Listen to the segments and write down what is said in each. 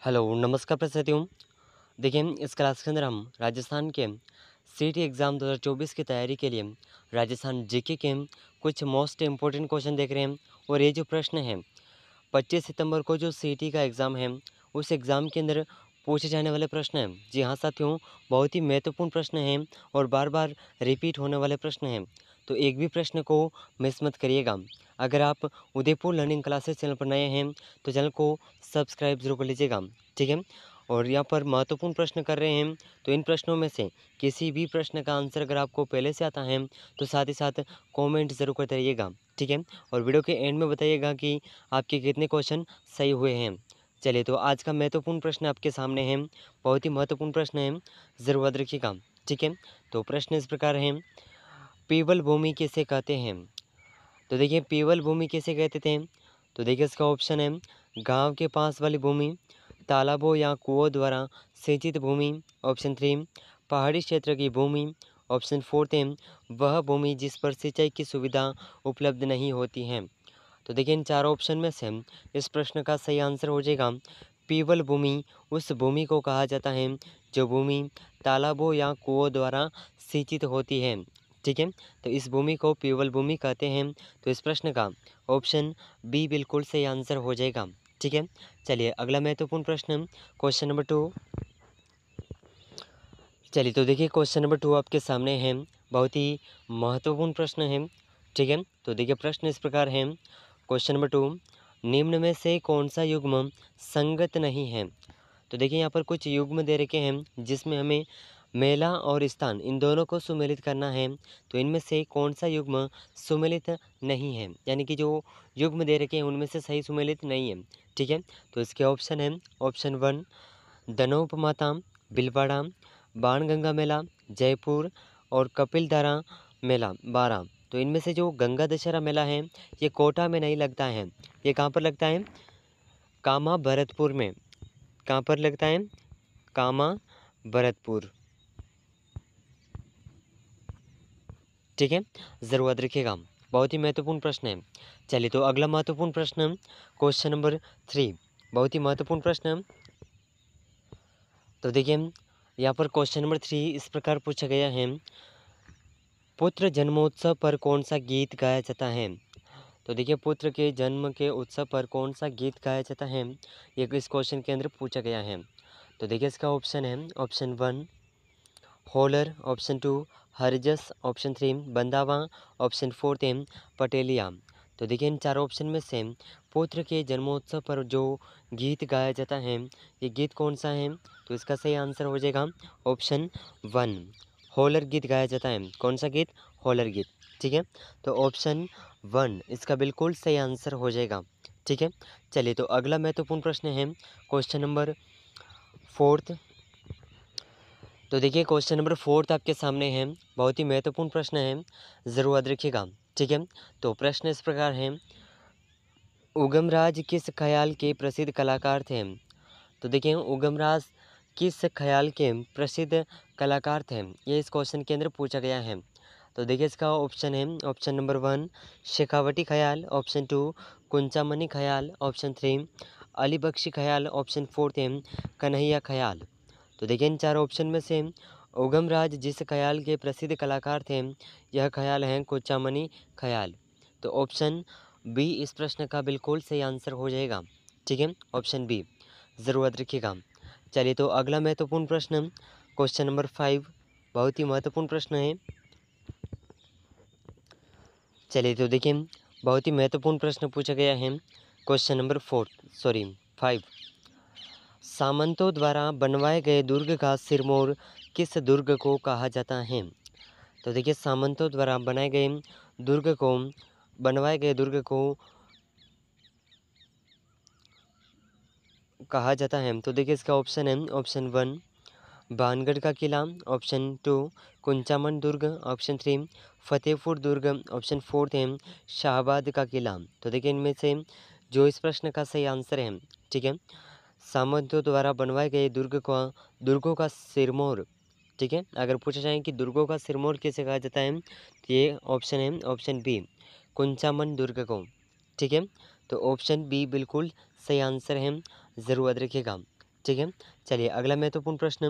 Hello, नमस्कार प्रस्तुतियों। देखिए, इस क्लास के अंदर हम राजस्थान के सीटी एग्ज़ाम 2024 की तैयारी के लिए राजस्थान जीके के कुछ मोस्ट इम्पोर्टेंट क्वेश्चन देख रहे हैं। और ये जो प्रश्न हैं 25 सितंबर को जो सीटी का एग्ज़ाम है, उस एग्ज़ाम के अंदर पूछे जाने वाले प्रश्न हैं। जी हाँ साथियों, बहुत ही महत्वपूर्ण प्रश्न हैं और बार बार रिपीट होने वाले प्रश्न हैं। तो एक भी प्रश्न को मिस मत करिएगा। अगर आप उदयपुर लर्निंग क्लासेस चैनल पर नए हैं तो चैनल को सब्सक्राइब जरूर कर लीजिएगा, ठीक है। और यहाँ पर महत्वपूर्ण प्रश्न कर रहे हैं, तो इन प्रश्नों में से किसी भी प्रश्न का आंसर अगर आपको पहले से आता है तो साथ ही साथ कमेंट ज़रूर करते रहिएगा, ठीक है। और वीडियो के एंड में बताइएगा कि आपके कितने क्वेश्चन सही हुए हैं। चलिए, तो आज का महत्वपूर्ण प्रश्न आपके सामने है। बहुत ही महत्वपूर्ण प्रश्न है, ज़रूर याद रखिएगा, ठीक है। तो प्रश्न इस प्रकार है, पीवल भूमि किसे कहते हैं। तो देखिए, पीवल भूमि किसे कहते थे। तो देखिए, इसका ऑप्शन है गांव के पास वाली भूमि, तालाबों या कुओं द्वारा सिंचित भूमि, ऑप्शन 3 पहाड़ी क्षेत्र की भूमि, ऑप्शन 4 है वह भूमि जिस पर सिंचाई की सुविधा उपलब्ध नहीं होती है। तो देखिए, इन चारों ऑप्शन में से इस प्रश्न का सही आंसर हो जाएगा पीवल भूमि। उस भूमि को कहा जाता है जो भूमि तालाबों या कुओं द्वारा सिंचित होती है, ठीक है। तो इस भूमि को पीवल भूमि कहते हैं। तो इस प्रश्न का ऑप्शन बी बिल्कुल सही आंसर हो जाएगा, ठीक है। चलिए, अगला महत्वपूर्ण प्रश्न, क्वेश्चन नंबर 2। चलिए, तो देखिए, क्वेश्चन नंबर 2 आपके सामने है। बहुत ही महत्वपूर्ण प्रश्न है, ठीक है। तो देखिए, प्रश्न इस प्रकार है, क्वेश्चन नंबर 2, निम्न में से कौन सा युग्म संगत नहीं है। तो देखिए, यहाँ पर कुछ युग्म दे रखे हैं जिसमें हमें मेला और स्थान इन दोनों को सुमेलित करना है। तो इनमें से कौन सा युग्म सुमेलित नहीं है, यानी कि जो युग्म दे रखे हैं उनमें से सही सुमेलित नहीं है, ठीक है। तो इसके ऑप्शन है, ऑप्शन 1 दनोपमाता, भीलवाड़ा, बाणगंगा मेला, जयपुर और कपिलधारा मेला, बारा। तो इनमें से जो गंगा दशहरा मेला है ये कोटा में नहीं लगता है। ये कहाँ पर लगता है, कामा भरतपुर में। कहाँ पर लगता है, कामा भरतपुर, ठीक है। ज़रूर याद रखिएगा, बहुत ही महत्वपूर्ण प्रश्न है। चलिए, तो अगला महत्वपूर्ण प्रश्न, क्वेश्चन नंबर 3, बहुत ही महत्वपूर्ण प्रश्न। तो देखिए, यहाँ पर क्वेश्चन नंबर 3 इस प्रकार पूछा गया है, पुत्र जन्मोत्सव पर कौन सा गीत गाया जाता है। तो देखिए, पुत्र के जन्म के उत्सव पर कौन सा गीत गाया जाता है, ये इस क्वेश्चन के अंदर पूछा गया है। तो देखिए, इसका ऑप्शन है, ऑप्शन 1 होलर, ऑप्शन 2 हरजस, ऑप्शन 3 बंदावा, ऑप्शन 4 है पटेलिया। तो देखिए, इन चारों ऑप्शन में से पुत्र के जन्मोत्सव पर जो गीत गाया जाता है ये गीत कौन सा है। तो इसका सही आंसर हो जाएगा ऑप्शन 1 होलर गीत गाया जाता है। कौन सा गीत, होलर गीत, ठीक है। तो ऑप्शन 1 इसका बिल्कुल सही आंसर हो जाएगा, ठीक है। चलिए, तो अगला महत्वपूर्ण प्रश्न है, क्वेश्चन नंबर 4। तो देखिए, क्वेश्चन नंबर 4 आपके सामने है। बहुत ही महत्वपूर्ण प्रश्न है, ज़रूर याद रखिएगा, ठीक है। तो प्रश्न इस प्रकार है, उगमराज किस ख्याल के प्रसिद्ध कलाकार थे। तो देखिए, उगमराज किस ख्याल के प्रसिद्ध कलाकार थे, ये इस क्वेश्चन के अंदर पूछा गया है। तो देखिए, इसका ऑप्शन है, ऑप्शन नंबर 1 शेखावटी ख्याल, ऑप्शन 2 कुंचामनी ख्याल, ऑप्शन 3 अली बख्शी ख्याल, ऑप्शन 4 है कन्हैया ख्याल। तो देखिए, इन चार ऑप्शन में से उगमराज जिस ख्याल के प्रसिद्ध कलाकार थे यह ख्याल है कुंचामनी ख्याल। तो ऑप्शन बी इस प्रश्न का बिल्कुल सही आंसर हो जाएगा, ठीक है। ऑप्शन बी ज़रूर याद रखिएगा। चलिए, तो अगला महत्वपूर्ण प्रश्न, क्वेश्चन नंबर 5, बहुत ही महत्वपूर्ण प्रश्न है। चलिए, तो देखिए, बहुत ही महत्वपूर्ण प्रश्न पूछा गया है, क्वेश्चन नंबर 5। सामंतों द्वारा बनवाए गए दुर्ग का सिरमौर किस दुर्ग को कहा जाता है। तो देखिए, सामंतों द्वारा बनवाए गए दुर्ग को कहा जाता है। तो देखिए, इसका ऑप्शन है, ऑप्शन 1 भानगढ़ का किला, ऑप्शन 2 कुंचामन दुर्ग, ऑप्शन 3 फतेहपुर दुर्ग, ऑप्शन 4 है शाहबाद का किला। तो देखिए, इनमें से जो इस प्रश्न का सही आंसर है, ठीक है, सामंतों द्वारा बनवाए गए दुर्गों का सिरमौर, ठीक है। अगर पूछा जाए कि दुर्गों का सिरमौर किसे कहा जाता है तो ये ऑप्शन है, ऑप्शन बी कुंचामन दुर्ग को, ठीक है। तो ऑप्शन बी बिल्कुल सही आंसर है, ज़रूर याद रखिएगा, ठीक है। चलिए अगला महत्वपूर्ण प्रश्न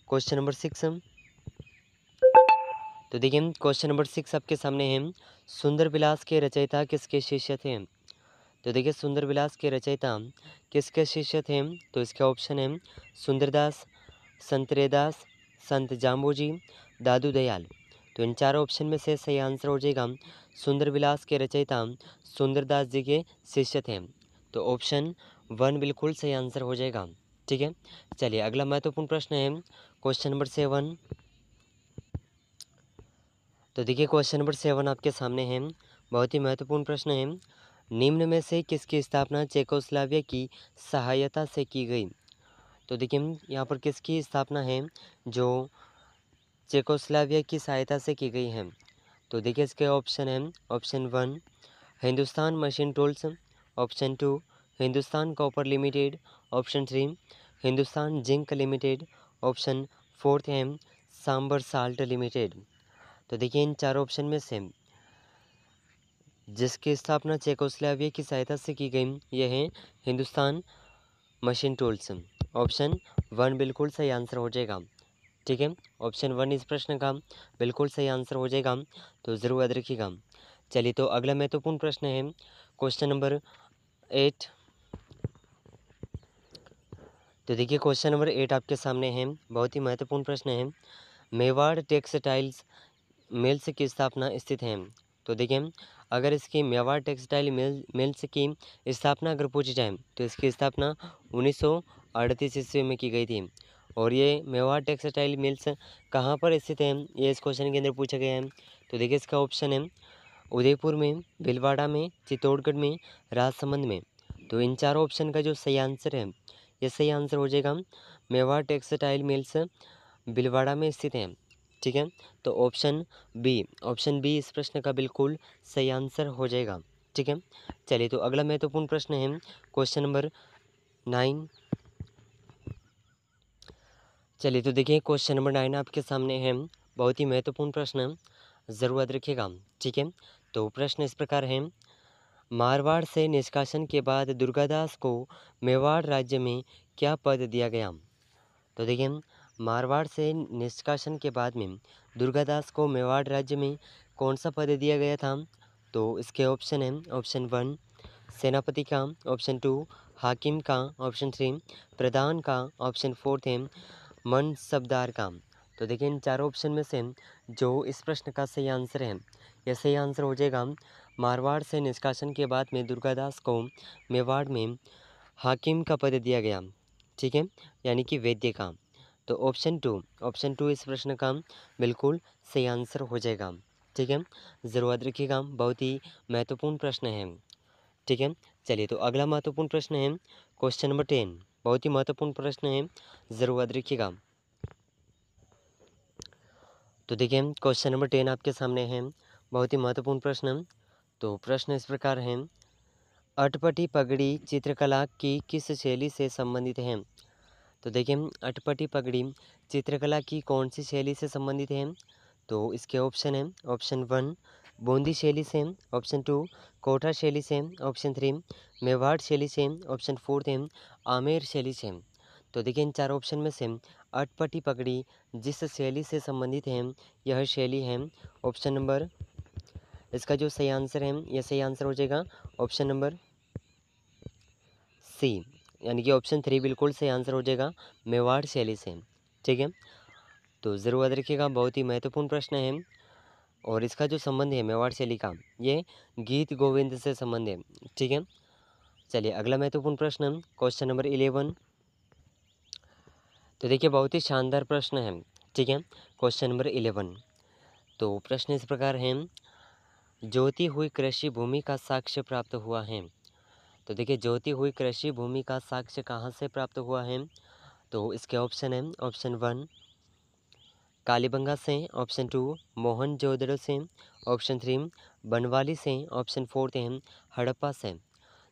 क्वेश्चन नंबर 6। तो देखिए क्वेश्चन नंबर 6 आपके सामने है, सुंदर विलास के रचयिता किसके शिष्य थे। तो देखिए सुंदर विलास के रचयिता किसके शिष्य थे। तो इसका ऑप्शन है सुंदरदास, संत रेदास, संत जाम्बोजी, दादू दयाल। तो इन चारों ऑप्शन में से सही आंसर हो जाएगा सुंदर विलास के रचयिता सुंदरदास जी के शिष्य थे। तो ऑप्शन 1 बिल्कुल सही आंसर हो जाएगा। ठीक है। चलिए अगला महत्वपूर्ण प्रश्न है क्वेश्चन नंबर 7। तो देखिए क्वेश्चन नंबर 7 आपके सामने है, बहुत ही महत्वपूर्ण प्रश्न है, निम्न में से किसकी स्थापना चेकोस्लोवाकिया की सहायता से की गई। तो देखिए यहाँ पर किसकी स्थापना है जो चेकोस्लोवाकिया की सहायता से की गई है। तो देखिए इसके ऑप्शन है, option 1 Hindustan machine tools, option 2 Hindustan copper limited, option 3 Hindustan zinc limited, option 4 है सांबर साल्ट लिमिटेड। तो देखिए इन चार ऑप्शन में से जिसकी स्थापना चेकोस्लोवाकिया की सहायता से की गई यह है हिंदुस्तान मशीन टूल्स। ऑप्शन 1 बिल्कुल सही आंसर हो जाएगा। ठीक है, ऑप्शन 1 इस प्रश्न का बिल्कुल सही आंसर हो जाएगा, तो ज़रूर याद रखिएगा। चलिए तो अगला महत्वपूर्ण प्रश्न है क्वेश्चन नंबर 8। तो देखिए क्वेश्चन नंबर 8 आपके सामने है, बहुत ही महत्वपूर्ण प्रश्न है, मेवाड़ टेक्सटाइल्स मिल्स की स्थापना स्थित है। तो देखिए अगर इसकी मेवाड़ टेक्सटाइल मिल्स की स्थापना अगर पूछी जाए तो इसकी स्थापना 1938 ईस्वी में की गई थी। और ये मेवाड़ टेक्सटाइल मिल्स कहाँ पर स्थित है, ये इस क्वेश्चन के अंदर पूछा गया है। तो देखिए इसका ऑप्शन है उदयपुर में, भीलवाड़ा में, चित्तौड़गढ़ में, राजसमंद में। तो इन चारों ऑप्शन का जो सही आंसर है, ये सही आंसर हो जाएगा मेवाड़ टेक्सटाइल मिल्स भीलवाड़ा में स्थित है। ठीक है, तो ऑप्शन बी इस प्रश्न का बिल्कुल सही आंसर हो जाएगा। ठीक है। चलिए तो अगला महत्वपूर्ण प्रश्न है क्वेश्चन नंबर 9। चलिए तो देखिए क्वेश्चन नंबर 9 आपके सामने है, बहुत ही महत्वपूर्ण प्रश्न, ज़रूर याद रखिएगा। ठीक है, तो प्रश्न इस प्रकार है, मारवाड़ से निष्कासन के बाद दुर्गादास को मेवाड़ राज्य में क्या पद दिया गया। तो देखिए मारवाड़ से निष्कासन के बाद में दुर्गादास को मेवाड़ राज्य में कौन सा पद दिया गया था। तो इसके ऑप्शन है, ऑप्शन 1 सेनापति का, ऑप्शन 2 हाकिम का, ऑप्शन 3 प्रधान का, ऑप्शन 4 है मनसबदार का। तो देखिए इन चारों ऑप्शन में से जो इस प्रश्न का सही आंसर है, यह सही आंसर हो जाएगा मारवाड़ से निष्कासन के बाद में दुर्गादास को मेवाड़ में हाकिम का पद दिया गया। ठीक है, यानी कि वैद्य का। तो ऑप्शन 2 इस प्रश्न का बिल्कुल सही आंसर हो जाएगा। ठीक है, ज़रूर याद रखिएगा, बहुत ही महत्वपूर्ण प्रश्न है। ठीक है। चलिए तो अगला महत्वपूर्ण प्रश्न है क्वेश्चन नंबर 10, बहुत ही महत्वपूर्ण प्रश्न है, ज़रूर याद रखिएगा। तो देखिए क्वेश्चन नंबर 10 आपके सामने है, बहुत ही महत्वपूर्ण प्रश्न। तो प्रश्न इस प्रकार है, अटपटी पगड़ी चित्रकला की किस शैली से संबंधित है। तो देखिए अटपटी पगड़ी चित्रकला की कौन सी शैली से संबंधित है। तो इसके ऑप्शन है, ऑप्शन 1 बूंदी शैली से, ऑप्शन 2 कोटा शैली से, ऑप्शन 3 मेवाड़ शैली से, ऑप्शन 4 है आमेर शैली से। तो देखिए इन चार ऑप्शन में से अटपटी पगड़ी जिस शैली से संबंधित है यह शैली है, ऑप्शन नंबर, इसका जो सही आंसर है यह सही आंसर हो जाएगा ऑप्शन नंबर सी, यानी कि ऑप्शन 3 बिल्कुल सही आंसर हो जाएगा मेवाड़ शैली से। ठीक है, तो ज़रूर याद रखिएगा, बहुत ही महत्वपूर्ण प्रश्न है। और इसका जो संबंध है मेवाड़ शैली का, ये गीत गोविंद से संबंध है। ठीक है। चलिए अगला महत्वपूर्ण प्रश्न क्वेश्चन नंबर 11। तो देखिए बहुत ही शानदार प्रश्न है। ठीक है, क्वेश्चन नंबर 11। तो प्रश्न इस प्रकार है, जोती हुई कृषि भूमि का साक्ष्य प्राप्त हुआ है। तो देखिए जोती हुई कृषि भूमि का साक्ष्य कहाँ से प्राप्त हुआ है। तो इसके ऑप्शन है, ऑप्शन 1 कालीबंगा से, ऑप्शन 2 मोहनजोदड़ो से, ऑप्शन 3 बनवाली से, ऑप्शन 4 है हड़प्पा से।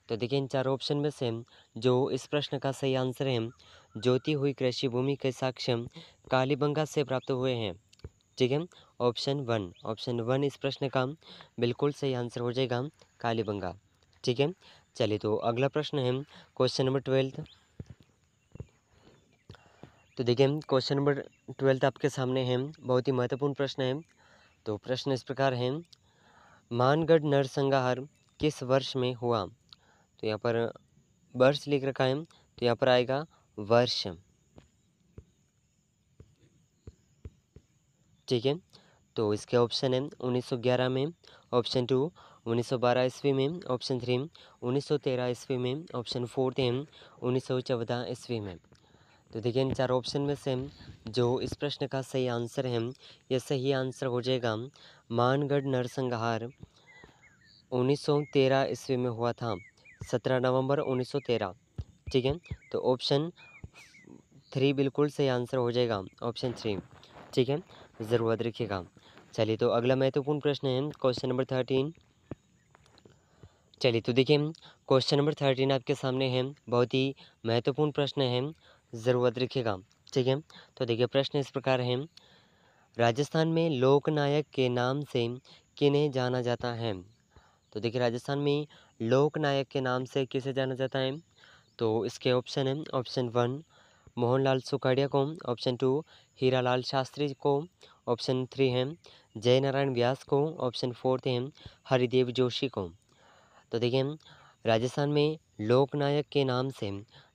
तो देखिए इन चार ऑप्शन में से जो इस प्रश्न का सही आंसर है, जोती हुई कृषि भूमि के साक्ष्य कालीबंगा से प्राप्त हुए हैं। ठीक है, ऑप्शन 1 इस प्रश्न का बिल्कुल सही आंसर हो जाएगा कालीबंगा। ठीक है। चलिए तो अगला प्रश्न है क्वेश्चन नंबर 12। तो देखिए क्वेश्चन नंबर 12 आपके सामने है, बहुत ही महत्वपूर्ण प्रश्न है। तो प्रश्न इस प्रकार है, मानगढ़ नरसंहार किस वर्ष में हुआ? तो यहाँ पर वर्ष लिख रखा है, तो यहाँ पर आएगा वर्ष। ठीक है, तो इसके ऑप्शन है 1911 में, ऑप्शन 2 1912 ईस्वी में, ऑप्शन 3 1913 ईस्वी में, ऑप्शन 4 है 1914 ईस्वी में। तो देखिए इन चार ऑप्शन में से जो इस प्रश्न का सही आंसर है, यह सही आंसर हो जाएगा मानगढ़ नरसंहार 1913 ईस्वी में हुआ था, 17 नवंबर 1913। ठीक है, तो ऑप्शन 3 बिल्कुल सही आंसर हो जाएगा, ऑप्शन 3। ठीक है, ज़रूर याद रखिएगा। चलिए तो अगला महत्वपूर्ण प्रश्न है क्वेश्चन नंबर 13। चलिए तो देखिए क्वेश्चन नंबर 13 आपके सामने है, बहुत ही महत्वपूर्ण प्रश्न है, ज़रूर याद रखिएगा। ठीक है, तो देखिए प्रश्न इस प्रकार है, राजस्थान में लोकनायक के नाम से किन्हें जाना जाता है? तो देखिए राजस्थान में लोकनायक के नाम से किसे जाना जाता है? तो इसके ऑप्शन है, ऑप्शन 1 मोहनलाल सुखाड़िया को, ऑप्शन 2 हीरालाल शास्त्री को, ऑप्शन 3 है जयनारायण व्यास को, ऑप्शन 4 है हरिदेव जोशी को। तो देखिए राजस्थान में लोकनायक के नाम से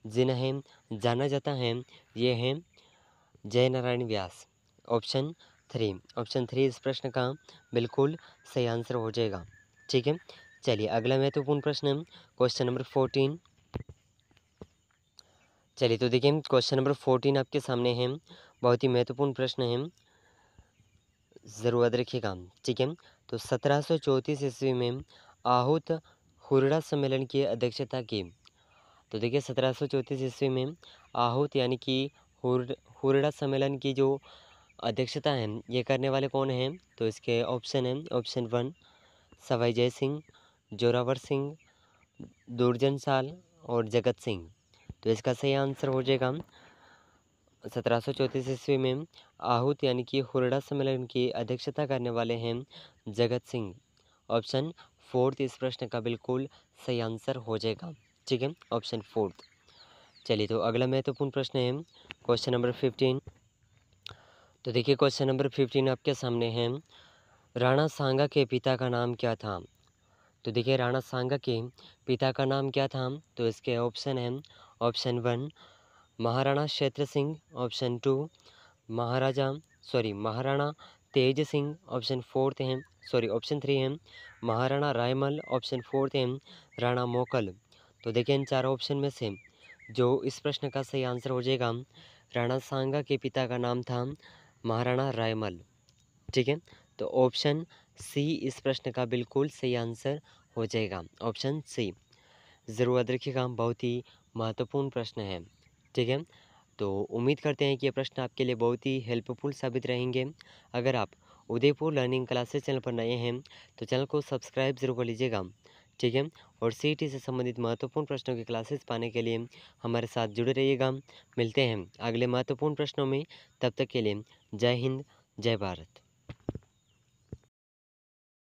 जिन्हें जाना जाता है, ये हैं जयनारायण व्यास, ऑप्शन 3। ऑप्शन 3 इस प्रश्न का बिल्कुल सही आंसर हो जाएगा। ठीक है, चलिए अगला महत्वपूर्ण प्रश्न है क्वेश्चन नंबर 14। चलिए तो देखिए क्वेश्चन नंबर 14 आपके सामने है, बहुत ही महत्वपूर्ण प्रश्न है, ज़रूर याद रखिएगा। ठीक है, तो 1734 ईस्वी में आहूत हुरडा सम्मेलन की अध्यक्षता की। तो देखिए 1734 ईस्वी में आहूत यानी कि हुरडा सम्मेलन की जो अध्यक्षता है, ये करने वाले कौन हैं? तो इसके ऑप्शन हैं, ऑप्शन 1 सवाई जय सिंह, जोरावर सिंह, दुर्जन साल और जगत सिंह। तो इसका सही आंसर हो जाएगा 1734 ईस्वी में आहूत यानी कि हुरडा सम्मेलन की अध्यक्षता करने वाले हैं जगत सिंह, ऑप्शन 4 इस प्रश्न का बिल्कुल सही आंसर हो जाएगा। ठीक है, ऑप्शन 4। चलिए तो अगला महत्वपूर्ण प्रश्न है क्वेश्चन नंबर 15। तो देखिए क्वेश्चन नंबर 15 आपके सामने है, राणा सांगा के पिता का नाम क्या था? तो देखिए राणा सांगा के पिता का नाम क्या था? तो इसके ऑप्शन हैं, ऑप्शन 1 महाराणा क्षेत्र सिंह, ऑप्शन 2 महाराणा तेज सिंह, ऑप्शन 4 हैं ऑप्शन 3 है महाराणा रायमल, ऑप्शन 4 है राणा मोकल। तो देखिए इन चार ऑप्शन में से जो इस प्रश्न का सही आंसर हो जाएगा, राणा सांगा के पिता का नाम था महाराणा रायमल। ठीक है, तो ऑप्शन सी इस प्रश्न का बिल्कुल सही आंसर हो जाएगा, ऑप्शन सी। ज़रूर याद रखिएगा, बहुत ही महत्वपूर्ण प्रश्न है। ठीक है, तो उम्मीद करते हैं कि ये प्रश्न आपके लिए बहुत ही हेल्पफुल साबित रहेंगे। अगर आप उदयपुर लर्निंग क्लासेस चैनल पर नए हैं तो चैनल को सब्सक्राइब जरूर कर लीजिएगा। ठीक है, और सीईटी से संबंधित महत्वपूर्ण प्रश्नों की क्लासेस पाने के लिए हमारे साथ जुड़े रहिएगा। मिलते हैं अगले महत्वपूर्ण प्रश्नों में, तब तक के लिए जय हिंद, जय भारत।